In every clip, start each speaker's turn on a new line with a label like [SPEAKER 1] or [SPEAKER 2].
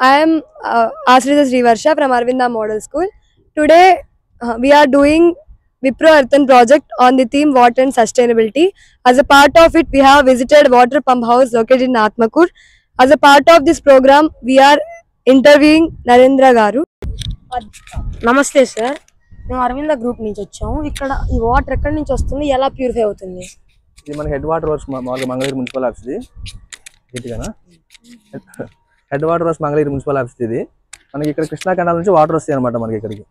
[SPEAKER 1] I am Ashrita Srivarsha from Arvinda Model School. Today we are doing Wipro Earthen project on the theme water and sustainability. As a part of it, we have visited water pump house located in Atmakur. As a part of this program, we are interviewing Narendra Garu.
[SPEAKER 2] నమస్తే sir, మేము Aravinda group నుంచి వచ్చాము. ఇక్కడ ఈ water ఎక్కడి నుంచి వస్తుంది, ఎలా ప్యూరిఫై అవుతుంది?
[SPEAKER 3] ఇది మన head water works Mangalagiri municipal office. ఇది head water works Mangalagiri municipal office. ఇది మనకి ఇక్కడ కృష్ణా కెనాల్ నుంచి వాటర్ వస్తాయి అనమాట. మనకి ఇక్కడికి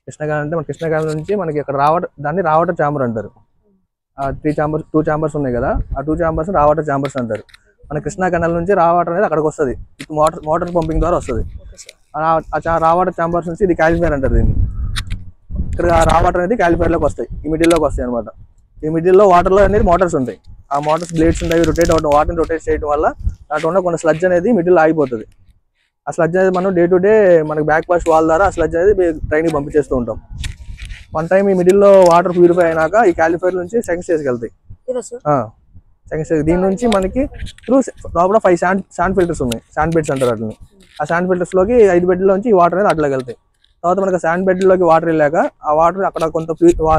[SPEAKER 3] కృష్ణా కెనాల్ అంటే మన కృష్ణా కెనాల్ నుంచి మనకి ఇక్కడ దాన్ని రావాటర్ ఛాంబర్ అంటారు. ఆ టూ ఛాంబర్స్ ఉన్నాయి కదా, ఆ 2 ఛాంబర్స్ రావాటర్ ఛాంబర్స్ అంటారు. మన కృష్ణా కెనాల్ నుంచి రావాటర్ అనేది అక్కడికి వస్తుంది, వాటర్ పంపింగ్ ద్వారా వస్తుంది. రావాటర్ ఛాంబర్స్ నుంచి ఇది క్యాలిఫైర్ అంటారు. దీన్ని ఇక్కడ రావాటర్ అనేది క్యాలిఫైర్లోకి వస్తాయి, ఈ మిడిల్లోకి వస్తాయి అనమాట. ఈ మిడిల్లో వాటర్లో అనేది మోటార్స్ ఉంటాయి. ఆ మోటార్స్ బ్లేడ్స్ ఉంటాయి, రొటేట్ అవ్వడం, వాటర్ని రొటేట్ చేయడం వల్ల దాంట్లో ఉన్న కొన్ని స్లడ్జ్ అనేది మిడిల్లో ఆగిపోతుంది. ఆ స్లడ్జ్ అనేది మనం డే టు డే మనకి బ్యాక్ వాష్ వాల్ ద్వారా ఆ స్లడ్జ్ అనేది ట్రైన్కి పంపించేస్తూ ఉంటాం. వన్ టైం ఈ మిడిల్లో వాటర్ ప్యూరిఫై అయినాక ఈ క్యాలిఫైర్ నుంచి సెకండ్ స్టేజ్కి వెళ్తాయి. సెకండ్ స్టేజ్ దీని నుంచి మనకి త్రూ లోపల 5 శాండ్ ఫిల్టర్స్ ఉన్నాయి, శాండ్ బెడ్స్ అంటారు వాటిని. ఆ శాండ్ ఫిల్టర్స్లోకి 5 బెడ్లోంచి ఈ వాటర్ అనేది అట్లా వెళ్తాయి. తర్వాత మనకి శాండ్ బెడ్లోకి వాటర్ వెళ్ళాక ఆ వాటర్ అక్కడ కొంత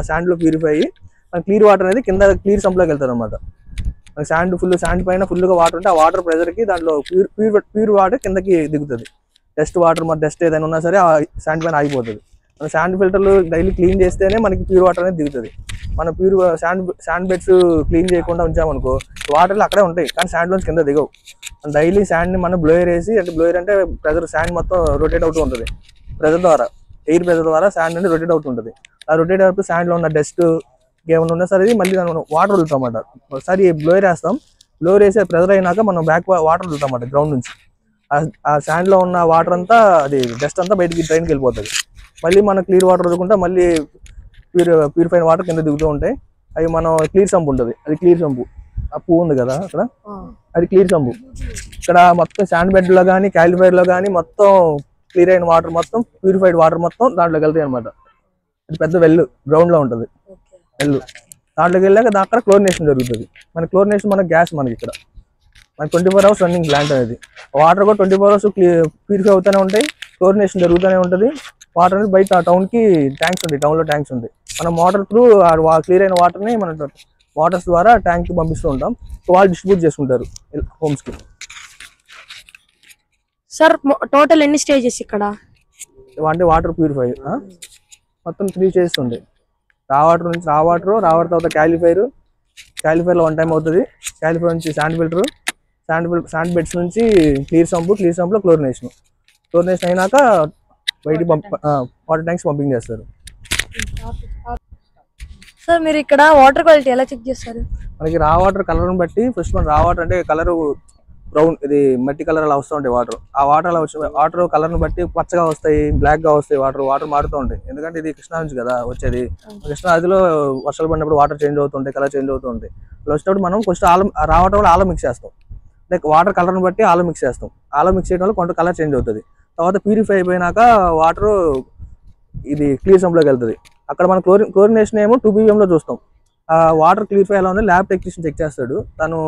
[SPEAKER 3] శాండ్లో ప్యూరిఫై అయ్యి మనకి క్లియర్ వాటర్ అనేది కింద క్లియర్ సంప్లోకి వెళ్తారు అనమాట. మనకి శాండ్ పైన ఫుల్గా వాటర్ ఉంటే ఆ వాటర్ ప్రెజర్కి దాంట్లో ప్యూర్ వాటర్ కిందకి దిగుతుంది. డస్ట్ వాటర్ మన డస్ట్ ఏదైనా ఉన్నా సరే ఆ శాండ్ పైన ఆగిపోతుంది. మన శాండ్ ఫిల్టర్లు డైలీ క్లీన్ చేస్తేనే మనకి ప్యూర్ వాటర్ అనేది దిగుతుంది. మన ప్యూర్ శాండ్ బెడ్స్ క్లీన్ చేయకుండా ఉంచామనుకో వాటర్లు అక్కడే ఉంటాయి, కానీ శాండ్లోంచి కింద దిగవు. డైలీ శాండ్ని మనం బ్లోయర్ వేసి, అంటే బ్లోయర్ అంటే ప్రెజర్ శాండ్ మొత్తం రొటేట్ అవుతూ ఉంటుంది. ప్రెజర్ ద్వారా, ఎయిర్ ప్రెజర్ ద్వారా శాండ్ అనేది రొటేట్ అవుతుంటుంది. ఆ రొటేట్ అయినప్పుడు శాండ్లో ఉన్న డస్ట్ ఏమైనా ఉన్నా సరే మళ్ళీ దాన్ని వాటర్ వదులుతాం అన్నమాట. ఒకసారి బ్లోయర్ వేస్తాం, బ్లోయర్ వేసే ప్రెజర్ అయినాక మనం బ్యాక్ వాటర్ వదులుతాం అన్నమాట గ్రౌండ్ నుంచి. ఆ శాండ్లో ఉన్న వాటర్ అంతా, అది డస్ట్ అంతా బయటికి ట్రైన్కి వెళ్ళిపోతుంది. మళ్ళీ మనం క్లియర్ వాటర్ వదులుకుంటే మళ్ళీ ప్యూరిఫైన్ వాటర్ కింద దిగుతూ ఉంటాయి. అవి మనం క్లియర్ సంపు ఉంటుంది, అది క్లియర్ సంపు. ఆ పువ్వు ఉంది కదా అక్కడ, అది క్లియర్ సంపు. ఇక్కడ మొత్తం శాండ్ బెడ్లో కానీ క్యాలిఫైర్లో కానీ మొత్తం క్లియర్ అయిన వాటర్ మొత్తం, ప్యూరిఫైడ్ వాటర్ మొత్తం దాంట్లోకి వెళ్తాయి అనమాట. అది పెద్ద వెల్లు గ్రౌండ్లో ఉంటుంది, వెల్లు. దాంట్లోకి వెళ్ళాక అక్కడ క్లోరినేషన్ జరుగుతుంది. మన క్లోరినేషన్ మన గ్యాస్ మనకి ఇక్కడ మనకి 24 hours రన్నింగ్ ప్లాంట్ అనేది. వాటర్ కూడా 24 hours ప్యూరిఫై అవుతూనే ఉంటాయి, క్లోరినేషన్ జరుగుతూనే ఉంటుంది. వాటర్ అనేది బయట టౌన్కి ట్యాంక్స్ ఉంటాయి, టౌన్లో ట్యాంక్స్ ఉంటాయి. మనం మోటార్ త్రూ క్లియర్ అయిన వాటర్ని మన మోటార్స్ ద్వారా ట్యాంక్కి పంపిస్తూ ఉంటాం. వాళ్ళు డిస్ట్రిబ్యూట్ చేసుకుంటారు హోమ్స్కి.
[SPEAKER 2] సార్, టోటల్ ఎన్ని స్టేజెస్ ఇక్కడ?
[SPEAKER 3] అంటే వాటర్ ప్యూరిఫై మొత్తం 3 స్టేజెస్ ఉంటాయి. రావాటర్ నుంచి రావాటర్ తర్వాత క్యాలిఫైర్లో 1 టైం అవుతుంది. క్యాలిఫైర్ నుంచి శాండ్ ఫిల్టర్, శాండ్ బెడ్స్ నుంచి క్లియర్ సంపులో క్లోరినేషన్ అయినాక బయటికి వాటర్ ట్యాంక్స్ పంపింగ్ చేస్తారు.
[SPEAKER 1] సార్, మీరు ఇక్కడ వాటర్ క్వాలిటీ ఎలా చెక్ చేస్తారు?
[SPEAKER 3] మనకి రా వాటర్ కలర్ని బట్టి ఫస్ట్ మన రా వాటర్ అంటే కలర్ బ్రౌన్, ఇది మట్టి కలర్ అలా వస్తూ ఉంటాయి వాటర్. ఆ వాటర్ అలా వాటర్ కలర్ని బట్టి పచ్చగా వస్తాయి, బ్లాక్గా వస్తాయి. వాటర్ మారుతూ ఉంటాయి, ఎందుకంటే ఇది కృష్ణా నుంచి కదా వచ్చేది. కృష్ణా నదిలో వర్షాలు పడినప్పుడు వాటర్ చేంజ్ అవుతూ ఉంటాయి, కలర్ చేంజ్ అవుతూ ఉంటాయి. అలా వచ్చినప్పుడు మనం ఫస్ట్ రా వాటర్ వల్ల ఆలో మిక్స్ చేస్తాం. లైక్ వాటర్ కలర్ని బట్టి ఆలో మిక్స్ చేస్తాం. ఆలో మిక్స్ చేయడం వల్ల కొంత కలర్ చేంజ్ అవుతుంది. తర్వాత ప్యూరిఫై అయిపోయినాక వాటర్ ఇది క్లియర్ సంప్లోకి వెళ్తుంది. అక్కడ మన క్లోరినేషన్ ఏమో 2 ppmలో చూస్తాం. ఆ వాటర్ క్లియర్ఫై ఎలా ఉంది ల్యాబ్ టెక్నీషియన్ చెక్ చేస్తాడు. తను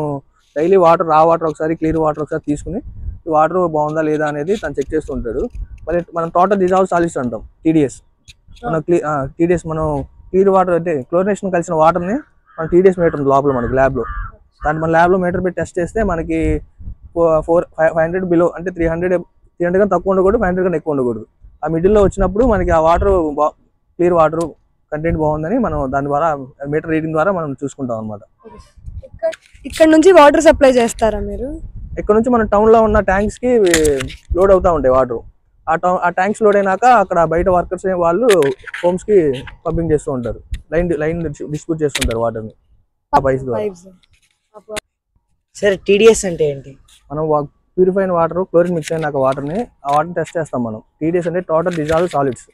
[SPEAKER 3] డైలీ రా వాటర్ ఒకసారి, క్లియర్ వాటర్ ఒకసారి తీసుకుని ఈ వాటర్ బాగుందా లేదా అనేది తను చెక్ చేస్తూ ఉంటాడు. మళ్ళీ మనం టోటల్ డిజాల్వ్ సాలిడ్స్ అంటాం, TDS. మనం TDS మనం క్లియర్ వాటర్ అంటే క్లోరినేషన్ కలిసిన వాటర్ని మన TDS మీటర్ ఉంది లోపల మనకి ల్యాబ్లో. దాన్ని మన ల్యాబ్లో మీటర్ పెట్టి టెస్ట్ చేస్తే మనకి 500 బిలో, అంటే 300 కానీ తక్కువ ఉండకూడదు, 500 కానీ ఎక్కువ ఉండకూడదు. ఆ మిడిల్లో వచ్చినప్పుడు మనకి ఆ వాటర్ క్లియర్ వాటర్ కంటెంట్ బాగుందని మనం దాని ద్వారా మీటర్ రీడింగ్ ద్వారా మనం చూసుకుంటాం అనమాట.
[SPEAKER 1] ఇక్కడ నుంచి వాటర్ సప్లై చేస్తారా మీరు?
[SPEAKER 3] ఇక్కడ నుంచి మన టౌన్లో ఉన్న ట్యాంక్స్కి లోడ్ అవుతూ ఉంటాయి వాటర్. ఆ ట్యాంక్స్ లోడ్ అయినాక అక్కడ బయట వర్కర్స్ వాళ్ళు హోమ్స్కి పంపింగ్ చేస్తూ ఉంటారు, లైన్ డిస్ట్రిబ్యూట్ చేస్తుంటారు వాటర్ని ఆ పైప్స్ ద్వారా.
[SPEAKER 4] సరే, TDS అంటే ఏంటి?
[SPEAKER 3] మనం ప్యూరిఫైన్ వాటర్, క్లోరిన్ మిక్స్ అయినాక వాటర్ని టెస్ట్ చేస్తాం మనం. TDS అంటే టోటల్ డిజాల్వ్ సాలిడ్స్,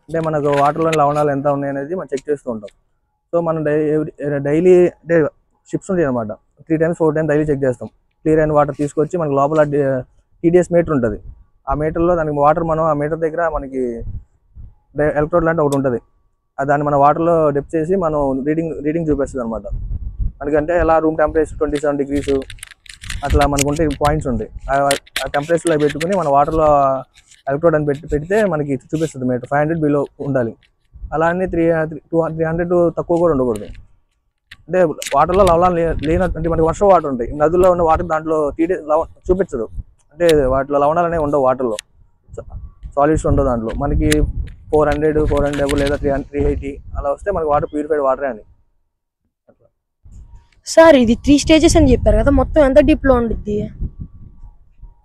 [SPEAKER 3] అంటే మనకు వాటర్లోని లవణాలు ఎంత ఉన్నాయి అనేది మనం చెక్ చేస్తూ ఉంటాం. సో మనం డైలీ అంటే షిప్స్ ఉంటాయి అనమాట, 3 times 4 times డైలీ చెక్ చేస్తాం. క్లియర్ అయిన వాటర్ తీసుకొచ్చి మనకి లోపల TDS మీటర్ ఉంటుంది. ఆ మీటర్లో దానికి వాటర్ మనం ఆ మీటర్ దగ్గర మనకి ఎలక్ట్రోడ్ లాంటి ఒకటి ఉంటుంది. దాన్ని మన వాటర్లో డెప్ చేసి మనం రీడింగ్ చూపిస్తుంది అనమాట. మనకంటే ఎలా రూమ్ టెంపరేచర్ 27 degrees, అట్లా మనకు ఉంటాయి పాయింట్స్ ఉంటాయి. ఆ టెంపరేచర్లో పెట్టుకుని మన వాటర్లో ఎలక్ట్రోడ్ అని పెడితే మనకి చూపిస్తుంది మీటర్ 500 బిలో ఉండాలి. అలా అని 300 తక్కువ కూడా ఉండకూడదు. అంటే వాటర్లో లవణాలు లేనట్టు, అంటే మనకి వర్షం వాటర్ ఉంటాయి, నదుల్లో ఉన్న వాటర్ దాంట్లో చూపించదు. అంటే వాటిలో లవణాలు అనేవి ఉండవు, వాటర్లో సాలిడ్స్ ఉండవు. దాంట్లో మనకి 400 లేదా 380 అలా వస్తే మనకి వాటర్ ప్యూరిఫైడ్ వాటరే అని.
[SPEAKER 2] సార్ ఇది 3 స్టేజెస్ అని చెప్పారు కదా, మొత్తం ఎంత డీప్ లో ఉండిద్ది?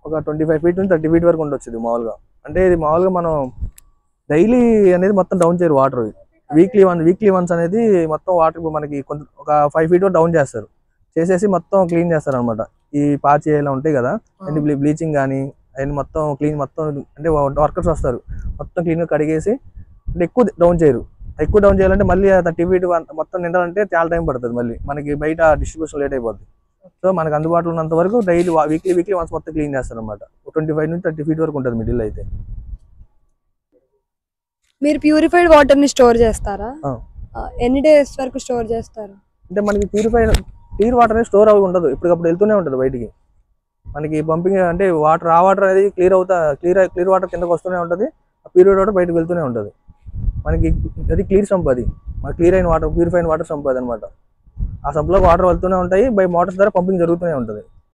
[SPEAKER 3] ఒక 25 ఫీట్ నుంచి 30 ఫీట్ వరకు ఉండొచ్చు మామూలుగా. అంటే ఇది మామూలుగా మనం డైలీ అనేది మొత్తం డౌన్ చేయరు వాటర్. వీక్లీ వన్స్ అనేది మొత్తం వాటర్ మనకి ఒక 5 ఫీట్ వరకు డౌన్ చేస్తారు. చేసేసి మొత్తం క్లీన్ చేస్తారు అనమాట. ఈ పాచి ఇలా ఉంటాయి కదా, బ్లీచింగ్ కానీ అవన్నీ మొత్తం క్లీన్, మొత్తం అంటే వర్కర్స్ వస్తారు, మొత్తం క్లీన్గా కడిగేసి. అంటే ఎక్కువ డౌన్ చేయరు. ఎక్కువ డౌన్ చేయాలంటే మళ్ళీ 30 ఫీట్ మొత్తం నిండాలంటే చాలా టైం పడుతుంది. మళ్ళీ మనకి బయట డిస్ట్రిబ్యూషన్ లేట్ అయిపోద్ది. సో మనకు అందుబాటులో ఉన్నంత వరకు డైలీ వీక్లీ వన్స్ మొత్తం క్లీన్ చేస్తారు అనమాట. 25 నుంచి 30 ఫీట్ వరకు ఉంటుంది మిడిల్ అయితే.
[SPEAKER 1] మీరు ప్యూరిఫైడ్ వాటర్ ని స్టోర్ చేస్తారా? ఎన్ని డేస్ వరకు స్టోర్ చేస్తారు?
[SPEAKER 3] అంటే మనకి క్లియర్ వాటర్ అనేది స్టోర్ అవి ఉండదు, ఇప్పటికప్పుడు వెళ్తూనే ఉంటుంది బయటికి. మనకి పంపింగ్ అంటే ఆ వాటర్ అనేది క్లియర్ వాటర్ కిందకి వస్తూనే ఉంటుంది, ప్యూరిఫైడ్ వాటర్ బయటకు వెళ్తూనే ఉంటుంది. మనకి అది క్లియర్ సంప్, అది మన ప్యూరిఫైడ్ వాటర్ సంప్ అది అనమాట. ఆ సంప్లో వాటర్ వెళ్తూనే ఉంటాయి, బై మోటార్స్ ద్వారా పంపింగ్ జరుగుతూనే ఉంటుంది.